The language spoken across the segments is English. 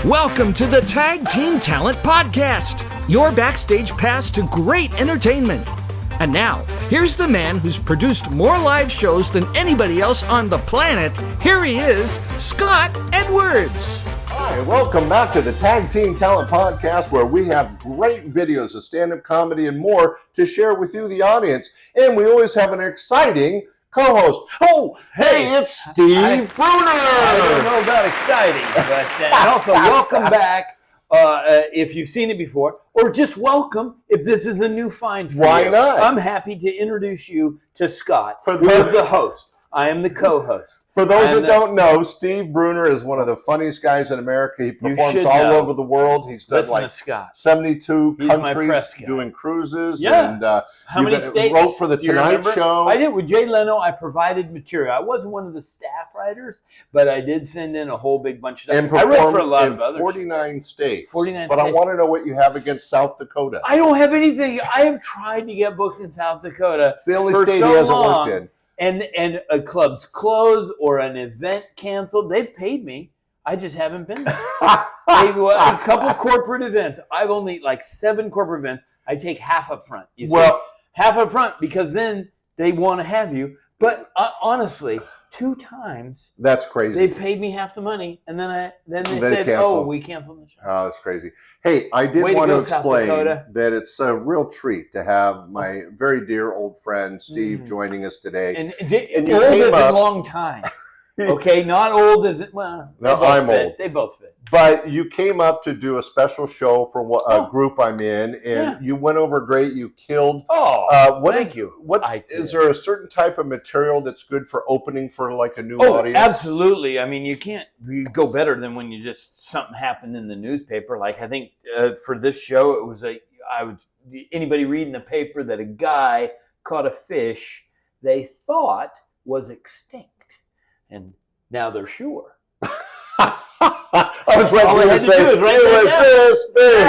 Welcome to the Tag Team Talent Podcast, your backstage pass to great entertainment. And now, here's the man who's produced more live shows than anybody else on the planet. Here he is, Scott Edwards. Hi, welcome back to the Tag Team Talent Podcast, where we have great videos of stand-up comedy and more to share with you, the audience. And we always have an exciting co-host. Oh, hey, it's Steve Bruner. I don't know about exciting, but and also welcome back if you've seen it before, or just welcome if this is a new find for you. Why not? I'm happy to introduce you to Scott, who's the host. I am the co-host. For those that don't know, Steve Bruner is one of the funniest guys in America. He performs all over the world. He's done like 72 countries doing cruises. Yeah. And how many states? Wrote for the Tonight Show. I did with Jay Leno. I provided material. I wasn't one of the staff writers, but I did send in a whole big bunch of stuff. And performed I wrote for a lot of others. 49 states. 49 but states. I want to know what you have against South Dakota. I don't have anything. I have tried to get booked in South Dakota. It's the only state he hasn't worked in. And a club's closed or an event canceled. They've paid me. I just haven't been there. A couple corporate events. I've only like 7 corporate events. I take half up front. You see? Half up front because then they want to have you. But honestly, 2 times. That's crazy. They've paid me half the money, and then they said, canceled. "Oh, we canceled the show." Oh, that's crazy. Hey, I did want to explain that it's a real treat to have my very dear old friend Steve joining us today. And old as a long time. Okay, not old as it. Well, no, I'm old. They both fit. But you came up to do a special show for a group I'm in, and you went over great. You killed. Thank you. Is there a certain type of material that's good for opening for like a new audience? Absolutely. I mean, you go better than when you just something happened in the newspaper. Like I think for this show, it was anybody reading the paper that a guy caught a fish they thought was extinct, and now they're sure. I was waiting to say, it was this big.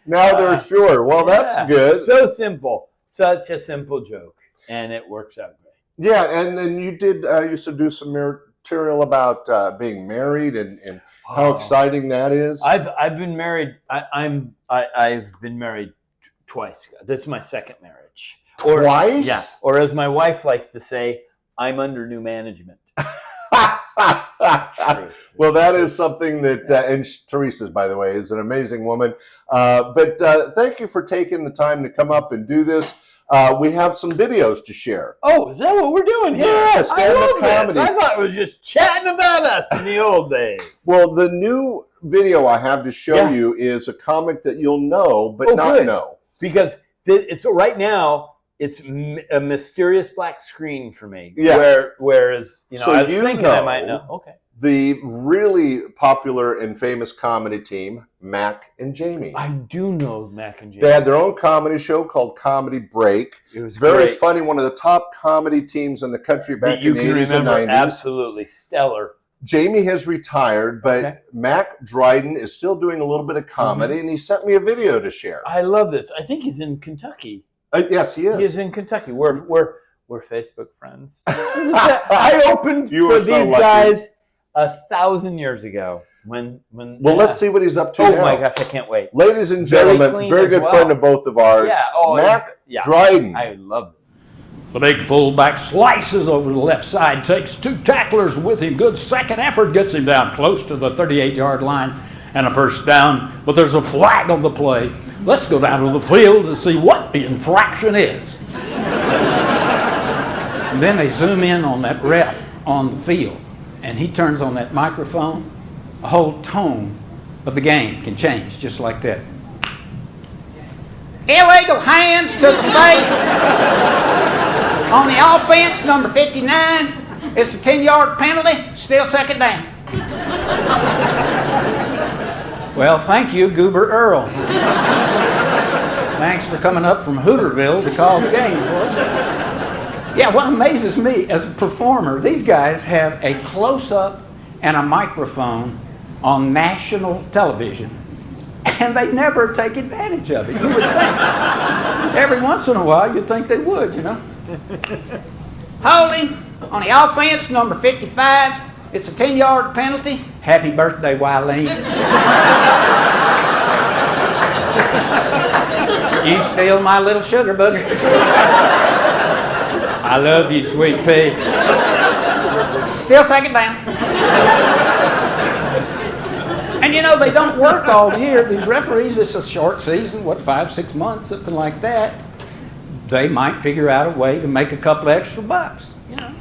Now they're sure. Well, that's good. So simple. Such a simple joke. And it works out great. Yeah, and then you did used to do some material about being married and how exciting that is. I've been married. I've been married twice. This is my second marriage. Twice? Yeah. Or as my wife likes to say, I'm under new management. Well, that is something that, and Teresa, by the way, is an amazing woman. But thank you for taking the time to come up and do this. We have some videos to share. Oh, is that what we're doing here? Yes, I love comedy. I thought it was just chatting about us in the old days. Well, the new video I have to show you is a comic that you'll know, but not know. Because it's right now. It's a mysterious black screen for me. Yes. Whereas, I was thinking I might know. Okay. The really popular and famous comedy team, Mack and Jamie. I do know Mack and Jamie. They had their own comedy show called Comedy Break. It was very funny. One of the top comedy teams in the country back in the 80s and 90s. Absolutely stellar. Jamie has retired, but Mack Dryden is still doing a little bit of comedy, and he sent me a video to share. I love this. I think he's in Kentucky. Yes, he is. He is in Kentucky. We're Facebook friends. I opened for these guys 1,000 years ago. Well, let's see what he's up to now. Oh my gosh, I can't wait. Ladies and gentlemen, very good friend of both of ours, Mack Dryden. I love this. The big fullback slices over the left side, takes 2 tacklers with him. Good second effort, gets him down close to the 38-yard line and a first down. But there's a flag on the play. Let's go down to the field to see what the infraction is. And then they zoom in on that ref on the field, and he turns on that microphone. The whole tone of the game can change just like that. Illegal hands to the face on the offense, number 59. It's a 10-yard penalty, still second down. Well, thank you, Goober Earl. Thanks for coming up from Hooterville to call the game for us. Yeah, what amazes me as a performer, these guys have a close-up and a microphone on national television, and they never take advantage of it. You would think. Every once in a while, you'd think they would, Holding on the offense, number 55. It's a 10-yard penalty. Happy birthday, Wileen. You steal my little sugar booger. I love you, sweet pea. Still second down. And you know, they don't work all year. These referees, it's a short season, 5-6 months, something like that. They might figure out a way to make a couple extra bucks, you know.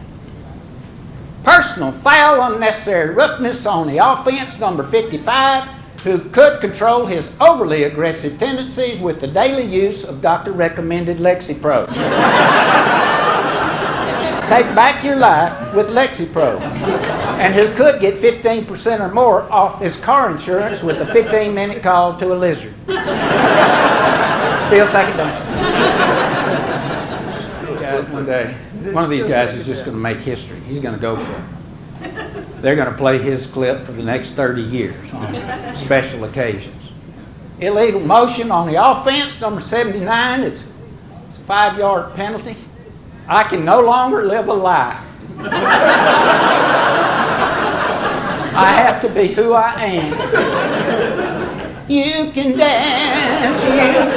Personal foul, unnecessary roughness on the offense, number 55, who could control his overly aggressive tendencies with the daily use of doctor-recommended Lexapro. Take back your life with Lexapro. And who could get 15% or more off his car insurance with a 15-minute call to a lizard. Still second down. Guys, one day, one of these guys is just going to make history. He's going to go for it. They're going to play his clip for the next 30 years on special occasions. Illegal motion on the offense, number 79. It's a 5-yard penalty. I can no longer live a lie. I have to be who I am. You can dance, you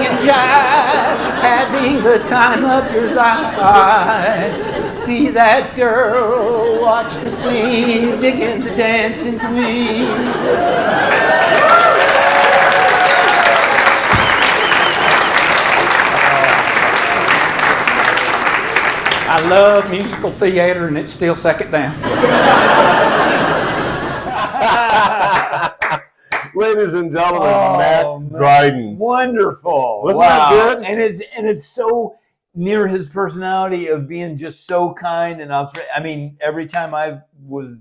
can jive, having the time of your life. See that girl, watch the scene, digging the dancing queen. I love musical theater, and it's still second down. Ladies and gentlemen, Mack Dryden. Wonderful. Wasn't that good? And it's so near his personality of being just so kind and I mean, every time I was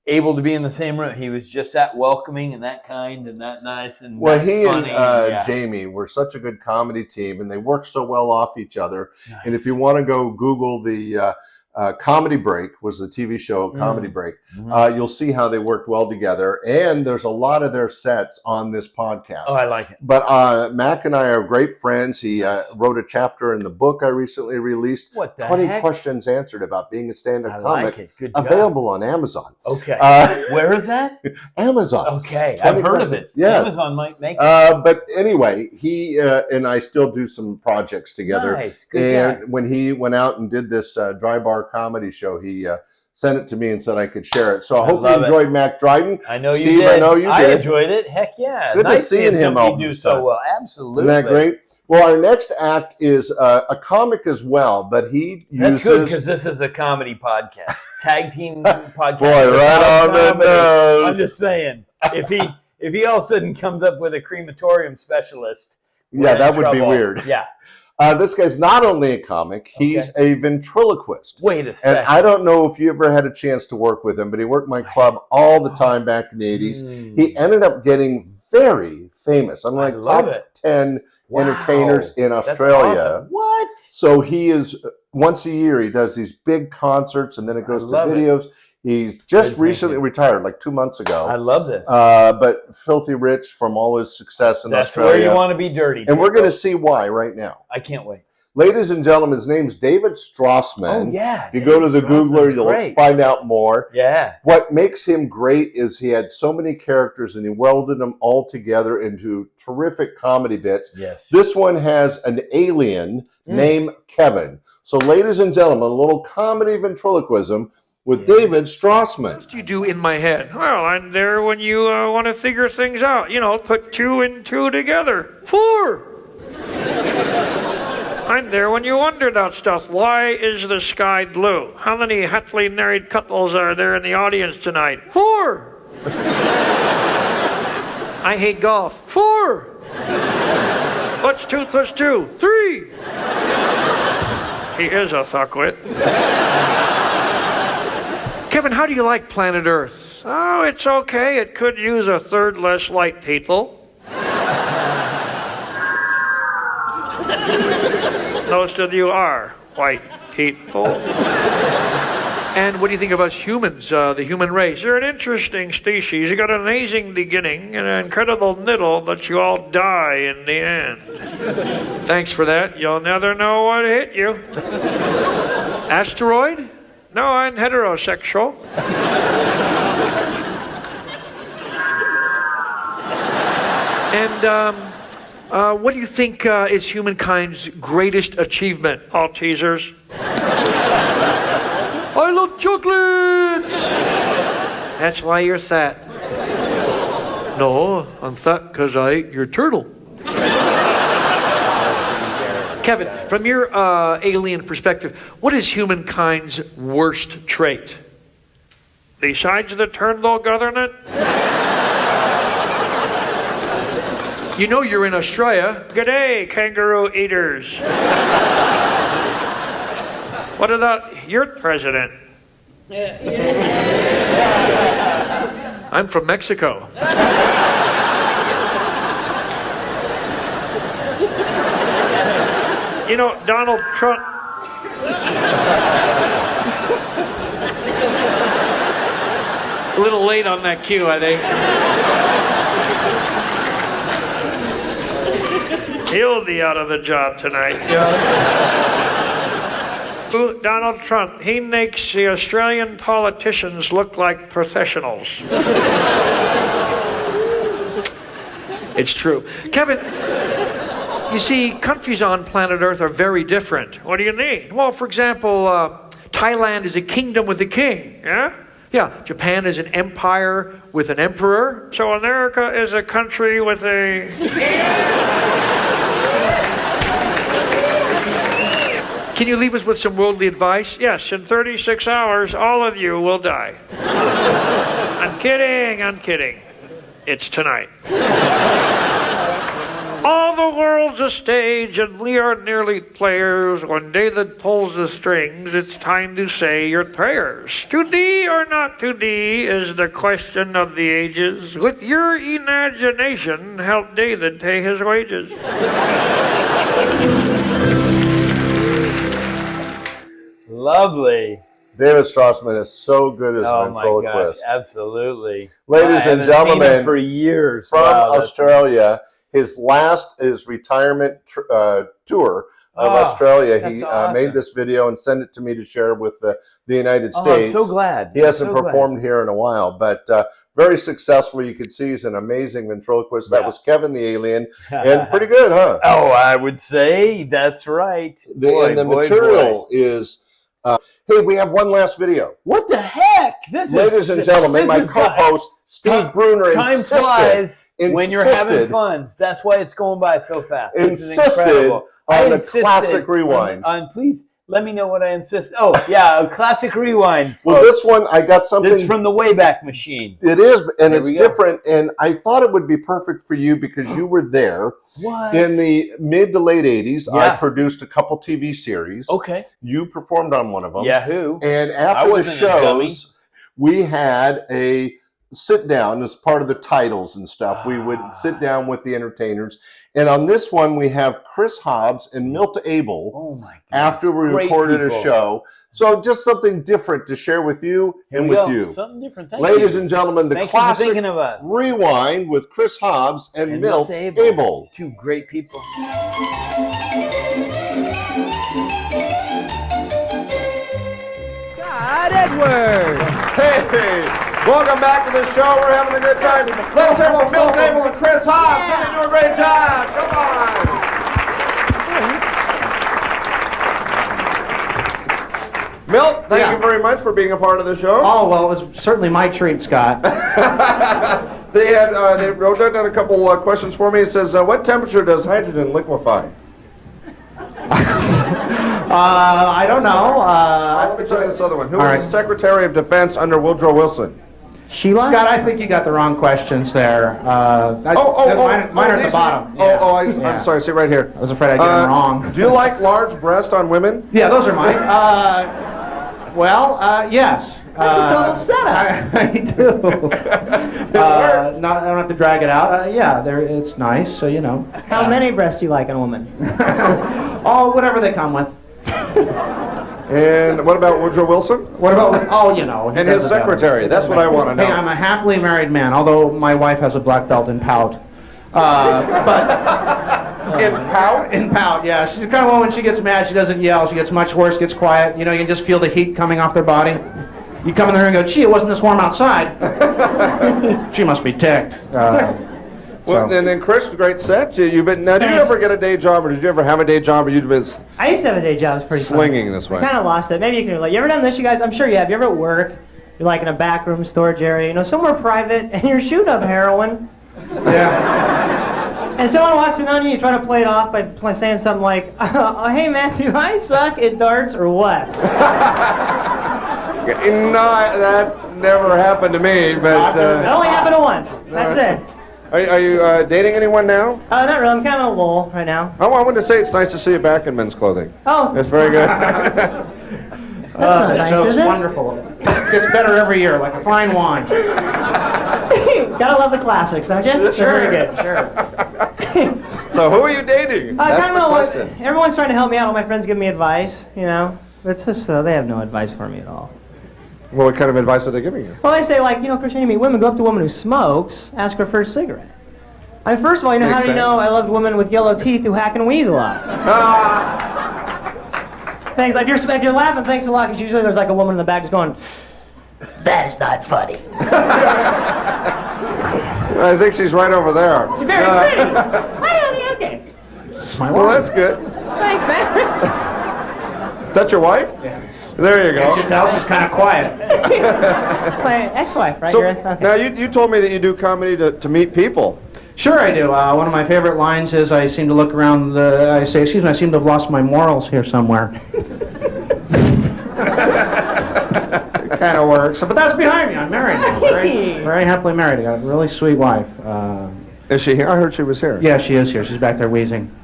able to be in the same room, he was just that welcoming and that kind and that nice and well, he funny. and Jamie were such a good comedy team, and they work so well off each other. Nice. And if you want to go Google the Comedy Break, was the TV show Comedy Break, you'll see how they worked well together. And there's a lot of their sets on this podcast. Oh, I like it. But Mack and I are great friends. He wrote a chapter in the book I recently released. What the 20 heck? questions answered about being a stand-up comic. Like it. Good job. Available on Amazon. Okay. Where is that? Amazon. Okay. I've heard of it. Yes. Amazon might make it. But anyway, he and I still do some projects together. Nice. Good guy. And when he went out and did this dry bar comedy show, he sent it to me and said I could share it. So I hope you enjoyed Mack Dryden. I know Steve, you did. I know you did. I enjoyed it. Heck yeah. Good nice to seeing him all do so well. Absolutely. Isn't that great? Well, our next act is a comic as well, but he uses... That's good, because this is a comedy podcast. Tag team podcast. Boy, right on the nose. I'm just saying, if he all of a sudden comes up with a crematorium specialist, yeah, that would be weird. Yeah. This guy's not only a comic, he's a ventriloquist. Wait a second. And I don't know if you ever had a chance to work with him, but he worked my club all the time back in the 80s. He ended up getting very famous. I'm like top 10 entertainers in Australia. That's awesome. What? So he is, once a year, he does these big concerts, and then it goes to videos. He's just recently retired, like 2 months ago. I love this. But filthy rich from all his success in Australia. That's where you want to be dirty. And we're going to see why right now. I can't wait. Ladies and gentlemen, his name's David Strassman. Oh, yeah. If you go to the Googler, you'll find out more. Yeah. What makes him great is he had so many characters, and he welded them all together into terrific comedy bits. Yes. This one has an alien named Kevin. So, ladies and gentlemen, a little comedy ventriloquism with David Strassman. What do you do in my head? Well, I'm there when you want to figure things out. You know, put 2 and 2 together. 4. I'm there when you wonder that stuff. Why is the sky blue? How many happily married couples are there in the audience tonight? 4. I hate golf. 4. What's 2 plus 2? 3. He is a fuckwit. Kevin, how do you like planet Earth? Oh, it's okay. It could use a third less light people. Most of you are white people. And what do you think of us humans, the human race? You're an interesting species. You got an amazing beginning and an incredible middle, but you all die in the end. Thanks for that. You'll never know what hit you. Asteroid? No, I'm heterosexual. And what do you think is humankind's greatest achievement? All teasers. I love chocolates! That's why you're fat. No, I'm fat because I ate your turtle. Kevin, from your alien perspective, what is humankind's worst trait? Besides the turtle government? You know you're in Australia. G'day, kangaroo eaters. What about your president? I'm from Mexico. You know, Donald Trump. A little late on that cue, I think. He'll be out of the job tonight. Donald Trump, he makes the Australian politicians look like professionals. It's true. Kevin, you see, countries on planet Earth are very different. What do you mean? Well, for example, Thailand is a kingdom with a king, yeah? Yeah, Japan is an empire with an emperor. So America is a country with a... Can you leave us with some worldly advice? Yes, in 36 hours, all of you will die. I'm kidding, I'm kidding. It's tonight. All the world's a stage, and we are merely players. When David pulls the strings, it's time to say your prayers. To thee or not to thee is the question of the ages. With your imagination, help David pay his wages. Lovely. David Strassman is so good as Oh an my ventriloquist. gosh, absolutely. Ladies and gentlemen, seen him for years. from Wow, that's- Australia, his retirement tour of Australia. He that's awesome. made this video and sent it to me to share with the United Oh, States. I'm so glad. He hasn't I'm so glad. performed here in a while, but very successful. You could see he's an amazing ventriloquist. That Yeah. was Kevin the Alien, and pretty good, huh? Oh, I would say that's right. And the material is... hey, we have one last video. What the heck? Ladies and gentlemen, my co-host, Steve Bruner, Time flies when you're having insisted fun. That's why it's going by so fast. This is insisted incredible. I on the insisted classic rewind. on please let me know what I insist. Oh, yeah, a classic rewind. Well, folks. this one, I got something. This is from the Wayback Machine. It is, and Here it's we go. different. And I thought it would be perfect for you because you were there What? in the mid to late 80s. I Yeah. produced a couple TV series. Okay. You performed on one of them. Yahoo. And I after the wasn't a dummy. shows, we had a sit down as part of the titles and stuff. We would sit down with the entertainers. And on this one, we have Chris Hobbs and Milt Abel. Oh my God. After we Great recorded people. a show. So just something different to share with you Here and we with go. you. Something different. Thank Ladies you. and gentlemen, the Thank you for classic thinking of us. rewind with Chris Hobbs and Milt Abel. Two great people. God, Edward! Hey, welcome back to the show. We're having a good time. Let's hear from Milt Abel and Chris Hobbs. They do a great job. Come on. Milt, thank you very much for being a part of the show. Oh, well, it was certainly my treat, Scott. They wrote down a couple questions for me. It says, what temperature does hydrogen liquefy? I don't know. Let me try this other one. Who all was right. the Secretary of Defense under Woodrow Wilson? Sheila? Scott, I think you got the wrong questions there. Mine are at the bottom. Yeah. I'm sorry. See right here. I was afraid I'd get them wrong. Do you like large breasts on women? Yeah, those are mine. Yes. Total setup. I do. I don't have to drag it out. Yeah, it's nice, so you know. How many breasts do you like in a woman? Oh, whatever they come with. And what about Woodrow Wilson? What about, oh, you know. And his secretary. That's what I want to know. Hey, I'm a happily married man, although my wife has a black belt in pout. But In pout? In pout, yeah. She's the kind of woman, when she gets mad, she doesn't yell. She gets much worse, gets quiet. You know, you can just feel the heat coming off their body. You come in there and go, gee, it wasn't this warm outside. She must be ticked. Well, and then Chris, great set. You've been. Now, did you ever get a day job, or did you ever have a day job, or you've been I used to have a day job. It's pretty slinging this way? I kind of lost it. Maybe you can relate. You ever done this, you guys? I'm sure you have. You ever at work? You're like in a back room storage area, you know, somewhere private, and you're shooting up heroin. Yeah. And someone walks in on you, you try to play it off by saying something like, oh, hey, Matthew, I suck at darts or what? No, that never happened to me, but... It only happened once. That's it. Are you dating anyone now? Not really. I'm kind of in a lull right now. Oh, I wanted to say it's nice to see you back in men's clothing. Oh. It's very good. That's not nice, joke's is it? wonderful. It gets better every year, like a fine wine. Gotta love the classics, don't you? Sure. They're very good. Sure. So who are you dating? That's Kind the of question. everyone's trying to help me out. All my friends give me advice, you know. It's just, they have no advice for me at all. Well, what kind of advice are they giving you? Well, they say, like, you know, Christian, you meet women, go up to a woman who smokes, ask her for a cigarette. I mean, first of all, you know, Makes how do you sense. know I love women with yellow teeth who hack and wheeze a lot? Thanks. If you're laughing, thanks a lot, because usually there's like a woman in the back just going, that is not funny. I think she's right over there. She's very pretty. Hi, honey, okay. It's my Well, wife. that's good. Thanks, man. Is that your wife? Yeah. There you Can't you go. tell she's kind of quiet? It's my ex-wife, right? So, Your ex- okay. now, you told me that you do comedy to meet people. Sure I do. One of my favorite lines is I seem to look around I say, excuse me, I seem to have lost my morals here somewhere. It kind of works. But that's behind me. I'm married now. Very, very happily married. I got a really sweet wife. Is she here? I heard she was here. Yeah, she is here. She's back there wheezing.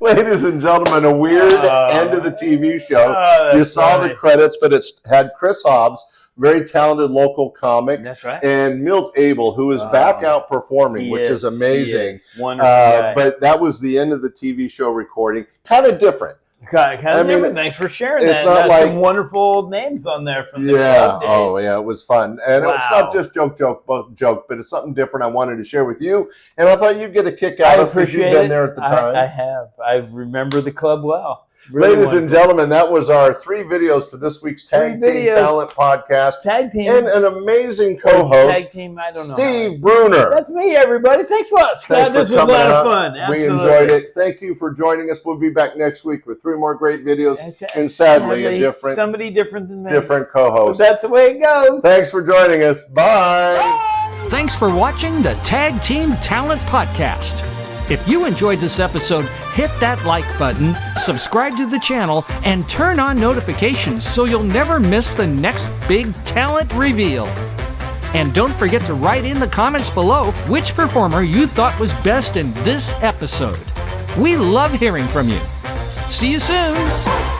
Ladies and gentlemen, a weird end of the TV show. that's You saw funny. the credits, but it's had Chris Hobbs, very talented local comic, That's right. and Milt Abel, who is back out performing, which is amazing. Wonderful guy. But that was the end of the TV show recording. Kind of different. Kind of I mean, different. Thanks for sharing it's that. not That's like- some wonderful names on there from the Yeah. old days. Oh, yeah. It was fun, and it's Wow. not just joke, but it's something different I wanted to share with you, and I thought you'd get a kick I out of it because appreciate you've been it. there at the time. I have. I remember the club well. Really Ladies and wonderful. gentlemen, that was our 3 videos for this week's Tag Team videos. Talent Podcast, Tag team. and an amazing Or co-host, Tag team. I don't know. Steve Bruner. That's me, everybody. Thanks a lot, Scott. Thanks This for was a coming lot out. of fun. We Absolutely. enjoyed it. Thank you for joining us. We'll be back next week with 3 more great videos That's- and sadly a different somebody different than me. different But co-host. that's the way it goes. Thanks for joining us. Bye. Thanks for watching the Tag Team Talent Podcast. If you enjoyed this episode, hit that like button, subscribe to the channel, and turn on notifications so you'll never miss the next big talent reveal. And don't forget to write in the comments below which performer you thought was best in this episode. We love hearing from you. See you soon!